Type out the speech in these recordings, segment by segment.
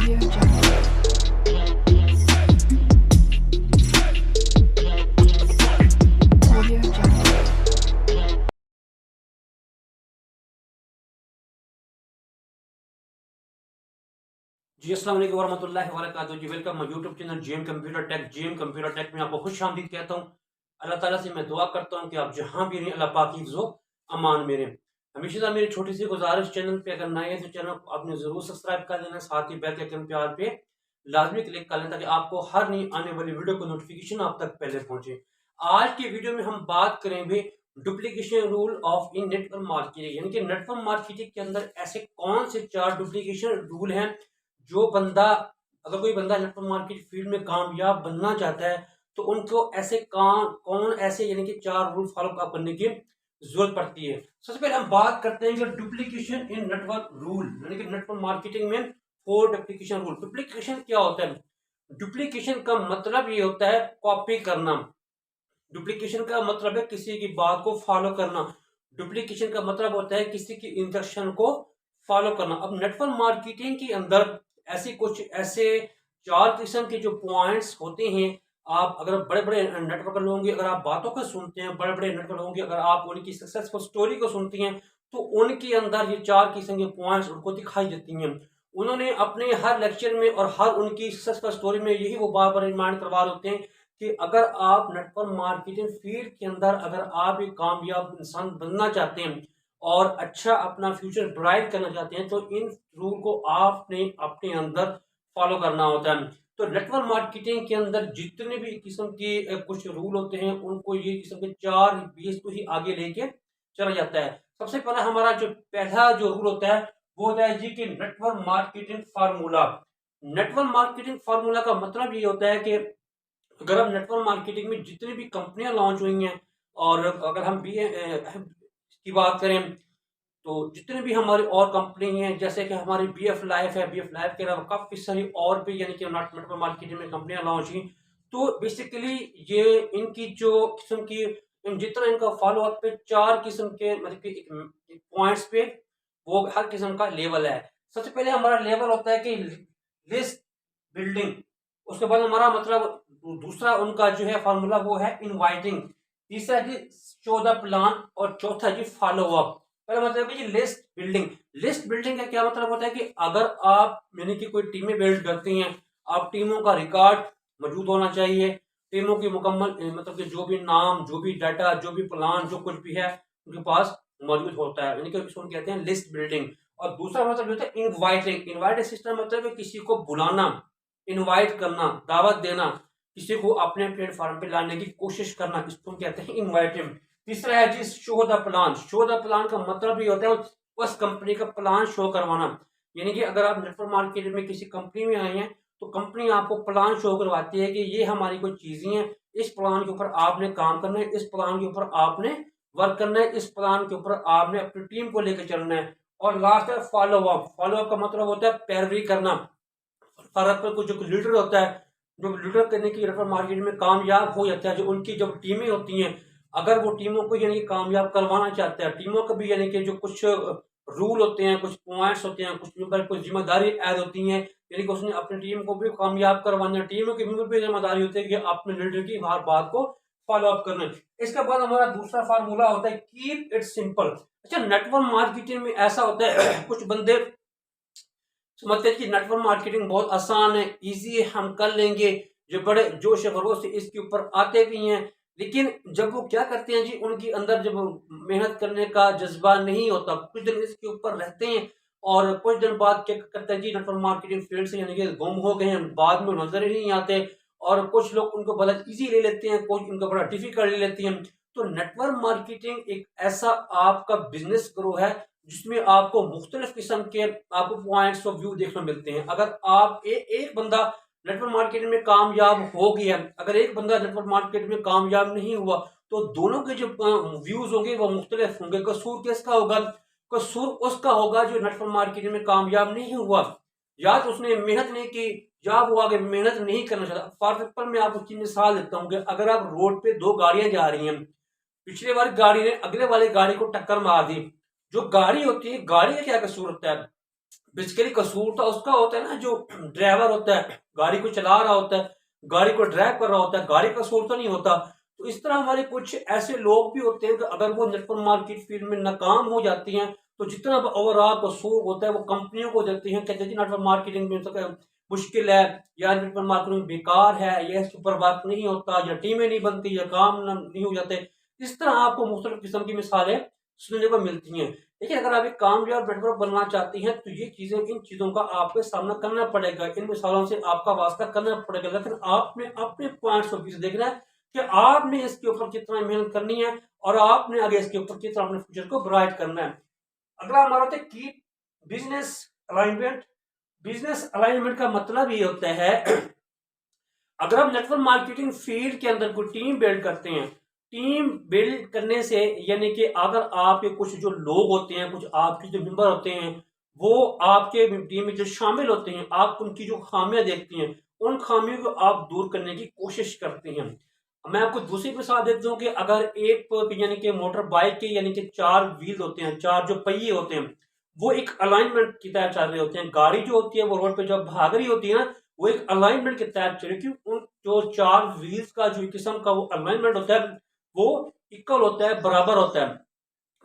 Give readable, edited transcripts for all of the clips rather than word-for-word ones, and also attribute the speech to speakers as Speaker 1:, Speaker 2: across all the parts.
Speaker 1: Audio Jungle. Audio Jungle.
Speaker 2: जी अस्सलाम वालेकुम वरहमतुल्लाहि वबरकातुहू जी। Welcome my YouTube channel JM computer tech. JM computer tech में आपको खुश आमदीद कहता हूँ। अल्लाह ताला से मैं दुआ करता हूँ कि आप जहाँ भी रहें अल्लाह पाक की हिफ्ज़ व अमान में रहें। हमेशा मेरी छोटी सी गुजारिश, चैनल पे अगर नए हैं तो चैनल को आपने ज़रूर सब्सक्राइब कर लेना, साथ ही बेल के आइकन पे लाजमी क्लिक कर लें ताकि आपको हर नई आने वाली वीडियो को नोटिफिकेशन आप तक पहले पहुंचे। आज की वीडियो में हम बात करेंगे duplication rule of in network marketing, यानी कि नेटवर्क मार्केटिंग के अंदर ऐसे कौन से 4 डुप्लीकेशन रूल हैं जो बंदा, अगर कोई बंदा नेटवर्क मार्केट फील्ड में कामयाब बनना चाहता है तो उनको ऐसे कौन ऐसे यानी कि 4 रूल फॉलो करने की जरूरत पड़ती है। सबसे पहले हम बात करते हैं कि डुप्लीकेशन इन नेटवर्क रूल, यानी कि नेटवर्क मार्केटिंग में 4 डुप्लीकेशन रूल। डुप्लीकेशन क्या होता है? डुप्लीकेशन का मतलब ये होता है कॉपी करना। डुप्लीकेशन का मतलब है किसी की बात को फॉलो करना। डुप्लीकेशन का मतलब होता है किसी की इंस्ट्रक्शन को फॉलो करना। अब नेटवर्क मार्केटिंग के अंदर ऐसे 4 किस्म के जो पॉइंट्स होते हैं। आप अगर बड़े बड़े नेटवर्क लोगों की अगर आप बातों को सुनते हैं, बड़े बड़े नेटवर्क लोगों की अगर आप उनकी सक्सेसफुल स्टोरी को सुनती हैं तो उनके अंदर ये 4 किस्म के पॉइंट्स उनको दिखाई देती हैं। उन्होंने अपने हर लेक्चर में और हर उनकी सक्सेसफुल स्टोरी में यही वो बार बार रिमाइंड करवा होते हैं कि अगर आप नेटवर्क मार्केटिंग फील्ड के अंदर अगर आप एक कामयाब इंसान बनना चाहते हैं और अच्छा अपना फ्यूचर ब्राइट करना चाहते हैं तो इन रूल को आपने अपने अंदर फॉलो करना होता है। तो नेटवर्क मार्केटिंग के अंदर जितने भी किस्म के कुछ रूल होते हैं उनको ये किस्म के 4 बेस को ही आगे लेके चला जाता है। सबसे पहला हमारा जो पहला जो रूल होता है वो होता है जी कि network marketing formula. Network marketing formula का मतलब ये होता है कि अगर हम नेटवर्क मार्केटिंग में जितनी भी कंपनियां लॉन्च हुई हैं और अगर हम बी की बात करें तो जितने भी हमारी और कंपनी हैं जैसे कि हमारी बीएफ लाइफ है, बीएफ लाइफ के अलावा काफ़ी सारी और भी यानी कि नेटवर्क मार्केटिंग में कंपनियां लॉन्च हुई। तो बेसिकली ये इनकी जो किस्म की जितना इनका फॉलो अप पे 4 किस्म के मतलब कि एक पॉइंट्स पे वो हर किस्म का लेवल है। सबसे पहले हमारा लेवल होता है कि लिस्ट बिल्डिंग। उसके बाद हमारा मतलब दूसरा उनका जो है फॉर्मूला वो है इनवाइटिंग। तीसरा जी शो द प्लान और चौथा जी फॉलो अप। पहला मतलब है जी लिस्ट बिल्डिंग। लिस्ट बिल्डिंग का क्या मतलब होता है कि अगर आप यानी कि कोई टीमें बिल्ड करती हैं, आप टीमों का रिकॉर्ड मौजूद होना चाहिए। टीमों की मुकम्मल मतलब कि जो भी नाम, जो भी डाटा, जो भी प्लान, जो कुछ भी है उनके पास मौजूद होता है, यानी कि इसको कहते हैं लिस्ट बिल्डिंग। और दूसरा मतलब होता है इनवाइटिंग। इनवाइटिंग सिस्टम मतलब है किसी को बुलाना, इनवाइट करना, दावत देना, किसी को अपने प्लेटफॉर्म पे लाने की कोशिश करना, इसको कहते हैं इनवाइटिंग। तीसरा है जी show the plan. Show the plan का मतलब ये होता है उस कंपनी का प्लान शो करवाना। यानी कि अगर आप नेटवर्क मार्केट में किसी कंपनी में आए हैं तो कंपनी आपको प्लान शो करवाती है कि ये हमारी कुछ चीजें हैं, इस प्लान के ऊपर आपने काम करना है, इस प्लान के ऊपर आपने वर्क करना है, इस प्लान के ऊपर आपने अपनी टीम को लेकर चलना है। और लास्ट है फॉलो अप। फॉलो अप का मतलब होता है पैरवी करना। फर्क पर कुछ जो लीडर होता है, जो लीडर करने की नेटवर्क मार्केट में कामयाब हो जाता है, जो उनकी जब टीमें होती हैं अगर वो टीमों को यानी कि कामयाब करवाना चाहता है, टीमों का भी यानी कि जो कुछ रूल होते हैं, कुछ पॉइंट्स होते हैं, कुछ ऊपर कुछ जिम्मेदारी ऐड होती हैं, यानी कि उसने अपनी टीम को भी कामयाब करवाना है। टीमों की भी जिम्मेदारी होती है कि अपने लीडर की हर बात को फॉलो अप करना है। इसके बाद हमारा दूसरा फार्मूला होता है कीप इट सिंपल। अच्छा, नेटवर्क मार्केटिंग में ऐसा होता है कुछ बंदे समझते हैं कि नेटवर्क मार्केटिंग बहुत आसान है, इजी है, हम कर लेंगे, जो बड़े जोश खरोश से इसके ऊपर आते भी हैं, लेकिन जब वो क्या करते हैं जी उनके अंदर जब मेहनत करने का जज्बा नहीं होता, कुछ दिन इसके ऊपर रहते हैं और कुछ दिन बाद क्या करते हैं जी नेटवर्क मार्केटिंग फील्ड से यानी कि गुम हो गए हैं, बाद में नजर ही नहीं आते। और कुछ लोग उनको बड़ा इजी ले लेते हैं, कुछ उनको बड़ा डिफिकल्ट ले लेते हैं। तो नेटवर्क मार्केटिंग एक ऐसा आपका बिजनेस ग्रो है जिसमें आपको मुख्तलिफ किस्म के आपको पॉइंट्स ऑफ व्यू देखने मिलते हैं। अगर आप एक बंदा नेटवर्क मार्केट में कामयाब हो गया, अगर एक बंदा नेटवर्क मार्केट में कामयाब नहीं हुआ तो दोनों के जो व्यूज होंगे वो मुख्तलिफ होंगे। कसूर किसका होगा? कसूर उसका होगा जो नेटवर्क मार्केट में कामयाब नहीं हुआ, या तो उसने मेहनत नहीं की या वो आगे मेहनत नहीं करना चाहता। फॉर एग्जाम्पल मैं आपको उसकी मिसाल देता हूँ कि अगर आप रोड पे 2 गाड़ियां जा रही हैं, पिछले वाली गाड़ी ने अगले वाली गाड़ी को टक्कर मार दी। जो गाड़ी होती है, गाड़ी का क्या कसूर होता है? बेसिकली कसूर तो उसका होता है ना, जो ड्राइवर होता है, गाड़ी को चला रहा होता है, गाड़ी को ड्राइव कर रहा होता है, गाड़ी का कसूर तो नहीं होता। तो इस तरह हमारे कुछ ऐसे लोग भी होते हैं कि अगर वो नेटवर्क मार्केट फील्ड में नाकाम हो जाती हैं, तो जितना ओवरऑल कसूर होता है वो कंपनियों को देते हैं, कहते हैं कि नेटवर्क मार्केटिंग में तो मुश्किल है, या नेटवर्क मार्केटिंग बेकार है, या इसके ऊपर वर्क नहीं होता, या टीमें नहीं बनती, या काम नहीं हो जाते। इस तरह आपको मुख्तलिफ किस्म की मिसालें सुनने को मिलती हैं। देखिए, अगर आप एक कामयाब नेटवर्क बनना चाहती हैं, तो ये चीजें, इन चीजों का आपको सामना करना पड़ेगा, इन मिसालों से आपका वास्ता करना पड़ेगा, लेकिन आपने अपने पॉइंट्स ऑफ व्यू से देखना है कि आपने इसके ऊपर कितना मेहनत करनी है, और आपने आगे इसके ऊपर कितना अपने फ्यूचर को ब्राइट करना है। अगला हमारा होता है की बिजनेस अलाइनमेंट। बिजनेस अलाइनमेंट का मतलब ये होता है अगर आप नेटवर्क मार्केटिंग फील्ड के अंदर कोई टीम बिल्ड करते हैं, टीम बिल्ड करने से यानी कि अगर आपके कुछ जो लोग होते हैं, कुछ आपके जो मेंबर होते हैं, वो आपके टीम में जो शामिल होते हैं, आप उनकी जो खामियां देखती हैं, उन खामियों को आप दूर करने की कोशिश करते हैं। मैं आपको दूसरी मिसाल देता हूँ कि अगर एक यानी कि मोटर बाइक के यानी कि 4 व्हील होते हैं, 4 जो पहिए होते हैं, वो एक अलाइनमेंट की तरह चल रहे होते हैं। गाड़ी जो होती है वो रोड पे जब भाग रही होती है ना, वो एक अलाइनमेंट के तहत चले, क्योंकि उन जो 4 व्हील्स का जो किस्म का वो अलाइनमेंट होता है वो इक्वल होता है, बराबर होता है।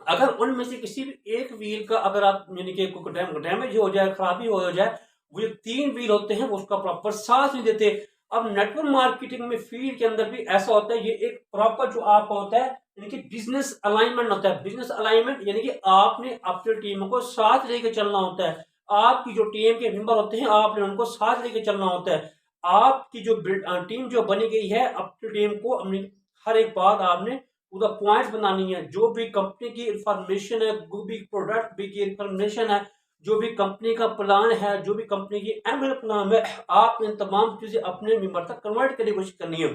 Speaker 2: अगर उनमें से किसी भी एक व्हील का अगर आप यानी कि डैमेज हो जाए, खराबी हो जाए, वो जो 3 व्हील होते हैं उसका प्रॉपर साथ नहीं देते। अब नेटवर्क मार्केटिंग में फील्ड के अंदर भी ऐसा होता है, ये एक प्रॉपर जो आपका होता है यानी कि बिजनेस अलाइनमेंट होता है। बिजनेस अलाइनमेंट यानी कि आपने अपनी टीम को साथ लेके चलना होता है, आपकी जो टीम के मेंबर होते हैं आपने उनको साथ लेके चलना होता है। आपकी जो टीम जो बनी गई है, अपनी टीम को अपनी हर एक बात आपने पूरा पॉइंट्स बनानी है। जो भी कंपनी की इंफॉर्मेशन है, जो भी प्रोडक्ट भी की इंफॉर्मेशन है, जो भी कंपनी का प्लान है, जो भी कंपनी की एनुअल प्लान है, आप इन तमाम चीजें अपने मेंबर तक कन्वर्ट करने की कोशिश करनी है।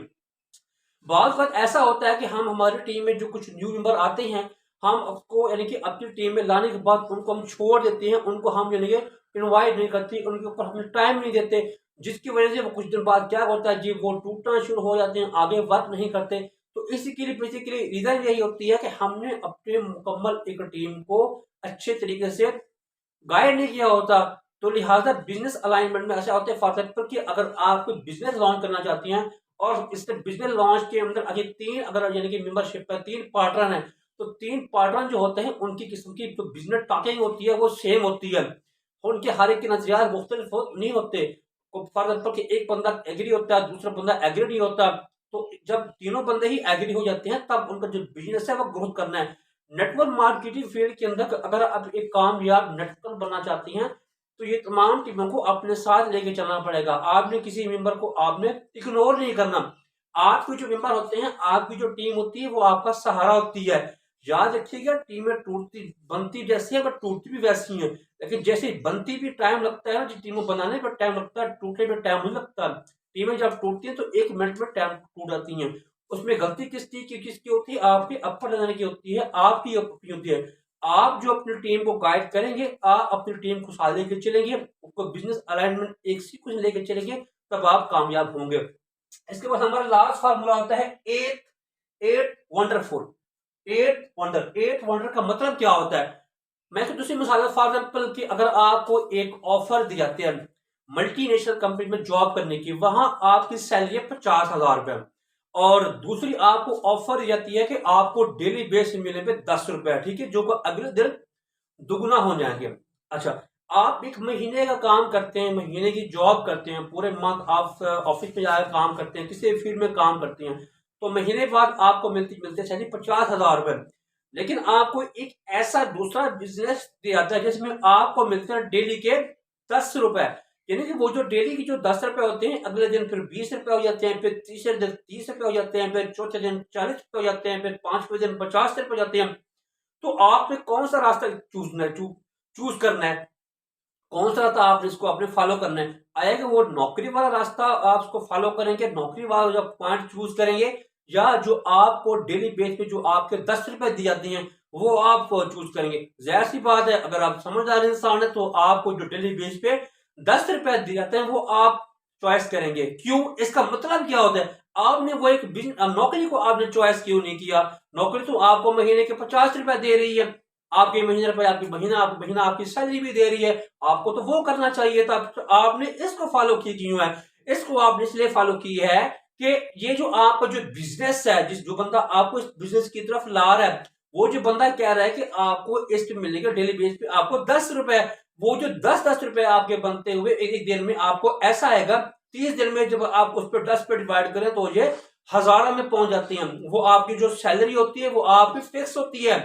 Speaker 2: बहुत वक्त ऐसा होता है कि हम हमारी टीम में जो कुछ न्यू मेंबर आते हैं, हम उसको यानी कि अपनी टीम में लाने के बाद उनको हम छोड़ देते हैं, उनको हम यानी कि इन्वाइट नहीं करते, उनके ऊपर हम टाइम नहीं देते, जिसकी वजह से वो कुछ दिन बाद क्या होता है जी, वो टूटना शुरू हो जाते हैं, आगे वर्क नहीं करते। तो इसी के लिए बेसिकली रीजन यही होती है कि हमने अपने मुकम्मल एक टीम को अच्छे तरीके से गाइड नहीं किया होता। तो लिहाजा बिजनेस अलाइनमेंट में ऐसा होता है, फॉर एग्जाम्पल कि अगर आप कोई बिजनेस लॉन्च करना चाहती हैं, और इसके बिजनेस लॉन्च के अंदर अगर 3 अगर यानी कि मेंबरशिप है, 3 पार्टनर हैं, तो 3 पार्टनर जो होते हैं उनकी किस्म की जो बिजनेस टॉकिंग होती है वो सेम होती है, उनके हर एक के नजरिया मुख्तलिफ नहीं होते। फॉर एग्जाम्पल कि एक बंदा एग्री होता है, दूसरा बंदा एग्री नहीं होता। तो जब तीनों बंदे ही एग्री हो जाते हैं, तब उनका जो बिजनेस है वो ग्रोथ करना है। नेटवर्क मार्केटिंग फील्ड के अंदर अगर आप एक कामयाब नेटवर्क बनना चाहती हैं, तो ये तमाम टीमों को अपने साथ लेके चलना पड़ेगा। आपने किसी मेंबर को आपने इग्नोर नहीं करना। आपके जो मेंबर होते हैं, आपकी जो टीम होती है वो आपका सहारा होती है। याद रखिएगा, टीमें टूटती बनती जैसी है बट टूटती भी वैसी हैं, लेकिन जैसे बनती भी टाइम लगता है, जो टीमों बनाने में टाइम लगता है, टूटने में टाइम नहीं लगता। टीमें जब टूटती हैं तो 1 मिनट में टाइम टूट जाती हैं। उसमें गलती किसकी होती है? आपके अपर लेवल की होती है, आपकी अपनी होती है। आप जो अपनी टीम को गाइड करेंगे, आप अपनी टीम को साथ लेके चलेंगे, उसको बिजनेस अलाइनमेंट एक सीक्वेंस लेके चलेंगे, तब आप कामयाब होंगे। इसके बाद हमारा लास्ट फार्मूला होता है एट वंडरफुल। एट वंडर का मतलब क्या होता है? मैं तो दूसरी मिसाल, फॉर एग्जाम्पल कि अगर आपको एक ऑफर दी जाती है मल्टीनेशनल कंपनी में जॉब करने की, वहां आपकी सैलरी है 50,000 रुपए, और दूसरी आपको ऑफर दी जाती है कि आपको डेली बेस मिलेंगे 10 रुपए, ठीक है, जो अगले दिन दुगना हो जाएंगे। अच्छा, आप एक महीने का काम करते हैं, महीने की जॉब करते हैं, पूरे मंथ आप ऑफिस में जाकर काम करते हैं, किसी फील्ड में काम करते हैं, तो महीने बाद आपको मिलते सैलरी 50,000 रुपए। लेकिन आपको एक ऐसा दूसरा बिजनेस दिया जाता है जिसमें आपको मिलते हैं डेली के 10 रुपए, यानी कि वो जो डेली की जो 10 रुपए होते हैं, अगले दिन फिर 20 रुपए हो जाते हैं, फिर तीसरे दिन 30 रुपए हो जाते हैं, फिर चौथे दिन 40 रुपए हो जाते हैं, फिर 5वें दिन 50 रुपए हो जाते हैं। तो आपने कौन सा रास्ता चूज करना है? कौन सा रास्ता आप इसको आपने फॉलो करना है? आएगा वो नौकरी वाला रास्ता आप उसको फॉलो करेंगे, नौकरी वाला जो पॉइंट चूज करेंगे, या जो आपको डेली बेस पे जो आपके 10 रुपए दिए जाते हैं वो आप चूज करेंगे? जाहिर सी बात है, अगर आप समझदार इंसान है तो आपको जो डेली बेस पे 10 रुपए दिए जाते हैं वो आप चॉइस करेंगे। क्यों? इसका मतलब क्या होता है? आपने वो एक नौकरी को आपने चॉइस क्यों नहीं किया? नौकरी तो आपको महीने के 50 रुपए दे रही है, आपके महीने रुपए आपकी बहिना आपकी सैलरी भी दे रही है, आपको तो वो करना चाहिए था। तो आपने इसको फॉलो की क्यों है? इसको आपने इसलिए फॉलो की है कि ये जो आपका जो बिजनेस है, जो बंदा आपको इस बिजनेस की तरफ ला रहा है, वो जो बंदा कह रहा है कि आपको इस पे मिलेगा डेली बेस पे आपको 10 रुपए, वो जो 10-10 रुपए आपके बनते हुए एक दिन में आपको ऐसा आएगा, 30 दिन में जब आप उस पर 10 पे डिवाइड करें तो ये हजारों में पहुंच जाती हैं। वो आपकी जो सैलरी होती है वो आपकी फिक्स होती है,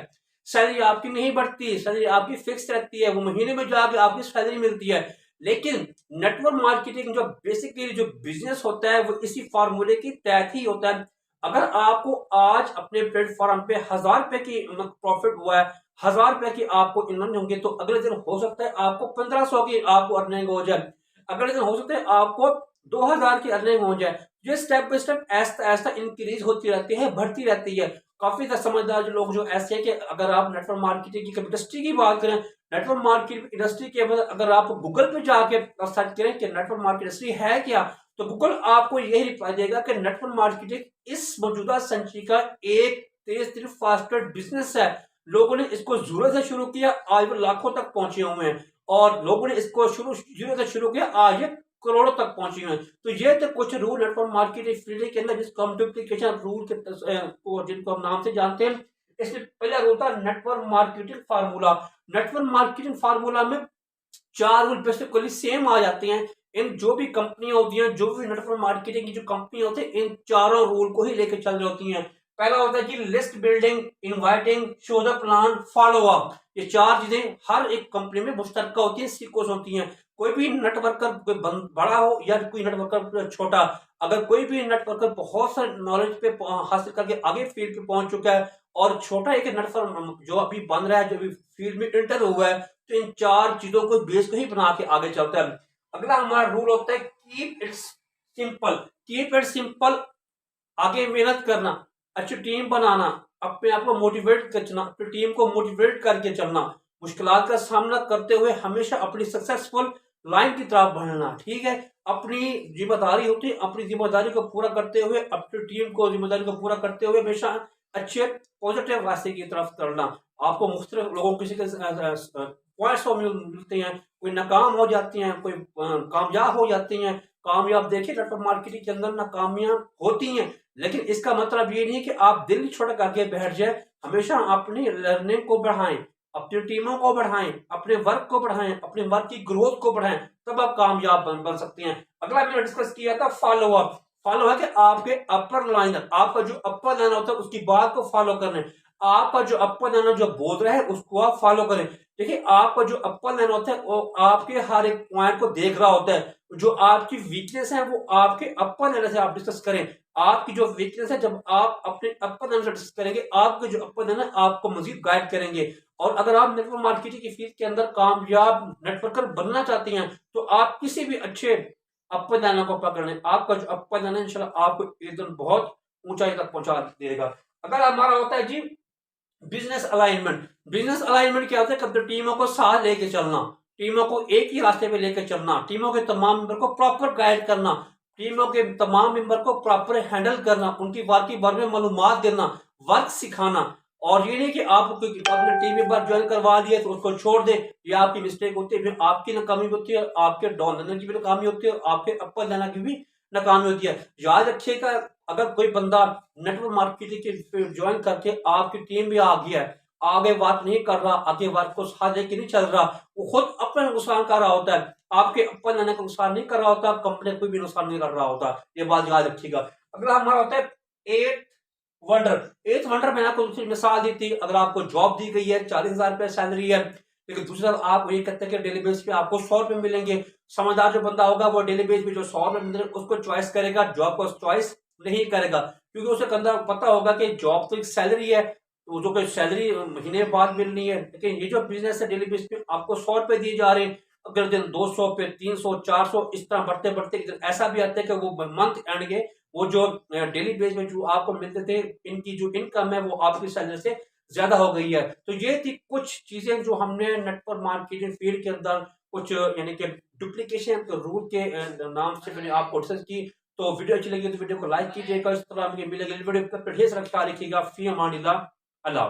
Speaker 2: सैलरी आपकी नहीं बढ़ती, सैलरी आपकी फिक्स रहती है, वो महीने में जाके आपकी सैलरी मिलती है। लेकिन नेटवर्क मार्केटिंग जो बेसिकली जो बिजनेस होता है वो इसी फार्मूले की तहत ही होता है। अगर आपको आज अपने प्लेटफॉर्म पे 1000 रुपए की प्रॉफिट हुआ है, 1000 रुपए की आपको इन्वेस्ट होंगे, तो अगले दिन हो सकता है आपको 1500 की आपको अर्निंग हो जाए, अगले दिन हो सकता है आपको 2000 की अर्निंग हो जाए। ये स्टेप बाय स्टेप ऐसा ऐसा इंक्रीज होती रहती है, बढ़ती रहती है। काफी समझदार जो लोग जो ऐसे हैं कि अगर आप नेटवर्क मार्केटिंग की इंडस्ट्री की बात करें, नेटवर्क मार्केट इंडस्ट्री के बाद अगर आप गूगल पे जाके सर्च करें कि नेटवर्क मार्केट इंडस्ट्री है क्या, तो गूगल आपको यही रिप्लाई देगा कि नेटवर्क मार्केटिंग इस मौजूदा संचित का एक तेज तरीन फास्टर बिजनेस है। लोगों ने इसको जीरो से शुरू किया, आज वो लाखों तक पहुंचे हुए हैं, और लोगों ने इसको जीरो से शुरू किया, आज ये करोड़ों तक पहुंची हुए हैं। तो ये तो कुछ रूल नेटवर्क मार्केटिंग फील्ड के अंदर जिस कम्युनिकेशन रूल के को जिनको हम नाम से जानते हैं। इसमें पहला रूल था network marketing formula. Network marketing formula में 4 रूल बेसिकली सेम आ जाते हैं। इन जो भी कंपनियां होती हैं, जो भी नेटवर्क मार्केटिंग की जो कंपनी होती है, इन चारों रूल को ही लेके चल रही होती हैं। पहला होता है कि list building, inviting, show the plan, follow up. ये 4 चीजें हर एक कंपनी में मुश्तरक होती है, सीक्वेंस होती हैं। कोई भी नेटवर्कर कोई बड़ा हो या कोई नेटवर्कर छोटा, अगर कोई भी नेटवर्कर बहुत सारे नॉलेज पे हासिल करके आगे फील्ड पे पहुंच चुका है, और छोटा एक नेटवर्क जो अभी बन रहा है, जो अभी फील्ड में इंटर हुआ है, तो इन 4 चीजों को बेस को ही बना के आगे चलता है। अगला हमारा रूल होता है keep it simple. Keep it simple, आगे मेहनत करना, अच्छी टीम बनाना, अपने आप को मोटिवेट करना, अपनी टीम को मोटिवेट करके चलना, मुश्किलात का सामना करते हुए हमेशा अपनी सक्सेसफुल लाइन की तरफ बढ़ना। ठीक है, अपनी जिम्मेदारी होती है, अपनी जिम्मेदारी को पूरा करते हुए, अपनी टीम को जिम्मेदारी को पूरा करते हुए हमेशा अच्छे पॉजिटिव रास्ते की तरफ करना। आपको मुख्तलिफ लोगों किसी के पॉइंट्स मिलते हैं, कोई नाकाम हो जाती हैं, कोई कामयाब हो जाती हैं। कामयाब देखिए नेटवर्क मार्केटिंग के अंदर नाकामियां होती हैं, लेकिन इसका मतलब ये नहीं कि आप दिल छोड़ करके बैठ जाए। हमेशा अपनी लर्निंग को बढ़ाएं, अपनी टीमों को बढ़ाएं, अपने वर्क को बढ़ाएं, अपने वर्क की ग्रोथ को बढ़ाएं, तब आप कामयाब बन सकते हैं। अगला मैंने डिस्कस किया था फॉलो अप। फॉलो है कि आपके अपर लाइनर, आपका जो अपर लाइनर होता है उसकी बात को फॉलो करना है। आपका जो अपर लाइनर जो बोल रहा है उसको आप फॉलो करें। देखिए, आपका जो अपर लाइनर होता है वो आपके हर एक पॉइंट को देख रहा होता है। जो आपकी वीकनेस है वो आपके अपर लाइनर से आप डिस्कस करें। आपकी जो वीकनेस है, जब आप अपने अपर लाइनर से डिस्कस करेंगे, आपके जो अपर लाइनर आपको मजीद गाइड करेंगे। और अगर आप नेटवर्क मार्केटिंग की फील्ड के अंदर कामयाब नेटवर्कर बनना चाहते हैं, तो आप किसी भी अच्छे अपर लाइनर को पकड़ लें। आपका जो अपर लाइनर इंशाल्लाह आपको एक दिन बहुत ऊंचाई तक पहुंचा देगा। अगर हमारा होता है जी बिजनेस अलाइनमेंट। बिजनेस अलाइनमेंट क्या होता है? कब टीमों को साथ लेके चलना, टीमों को एक ही रास्ते पे लेके चलना, टीमों के तमाम मेंबर को प्रॉपर गाइड करना, टीमों के तमाम मेंबर को प्रॉपर हैंडल करना, उनकी वर्क के बारे में मालूमात देना, वर्क सिखाना। और ये नहीं कि आप अपने टीम मेंबर ज्वाइन करवा दिए तो उसको छोड़ दे, ये आपकी मिस्टेक होती है, फिर आपकी नाकामी होती है, आपके डाउन लाइनर की भी नाकामी होती है, आपके अपर लाइनर की भी नाकामी होती है। याद रखिएगा, अगर कोई बंदा नेटवर्क मार्केटिंग के ज्वाइन करके आपकी टीम में आ गया है, आगे बात नहीं कर रहा, आगे वर्क को साथ लेके नहीं चल रहा, वो खुद अपना नुकसान कर रहा होता है, आपके अपन लाने का नुकसान नहीं कर रहा होता, कंपनी कोई भी नुकसान नहीं कर रहा होता। ये बात याद रखिएगा। अगला हमारा होता है एट वंडर। एट वंडर मैंने आपको दूसरी मिसाल दी थी। अगर आपको जॉब दी गई है, 40,000 रुपए सैलरी है, लेकिन दूसरा आप ये कहते हैं कि डेली बेस पे आपको 100 रुपए मिलेंगे। समझदार जो बंदा होगा वो डेली बेस पे जो 100 रुपए मिलेंगे उसको चॉइस करेगा, जॉब को चॉइस नहीं करेगा, क्योंकि उसे पता होगा कि जॉब तो एक सैलरी है, तो जो कोई सैलरी महीने बाद मिलनी है। लेकिन ये जो बिजनेस है, डेली बेस पे आपको 100 रुपए दिए जा रहे हैं, अगले दिन 200 पे 300 400 इस तरह बढ़ते बढ़ते ऐसा भी आता है कि वो मंथ एंड के वो जो डेली बेस में जो आपको मिलते थे, इनकी जो इनकम है वो आपकी सैलरी से ज्यादा हो गई है। तो ये थी कुछ चीजें जो हमने नेटवर्क मार्केटिंग फील्ड के अंदर कुछ यानी कि डुप्लीकेशन रूल के नाम से मैंने आपको डिस्कस की। तो वीडियो अच्छी लगी तो वीडियो को लाइक कीजिएगा। इस तरह मिलेगी वीडियो पर ढेर सारा ख्याल रखिएगा। फी अमानिल्लाह। अल्लाह।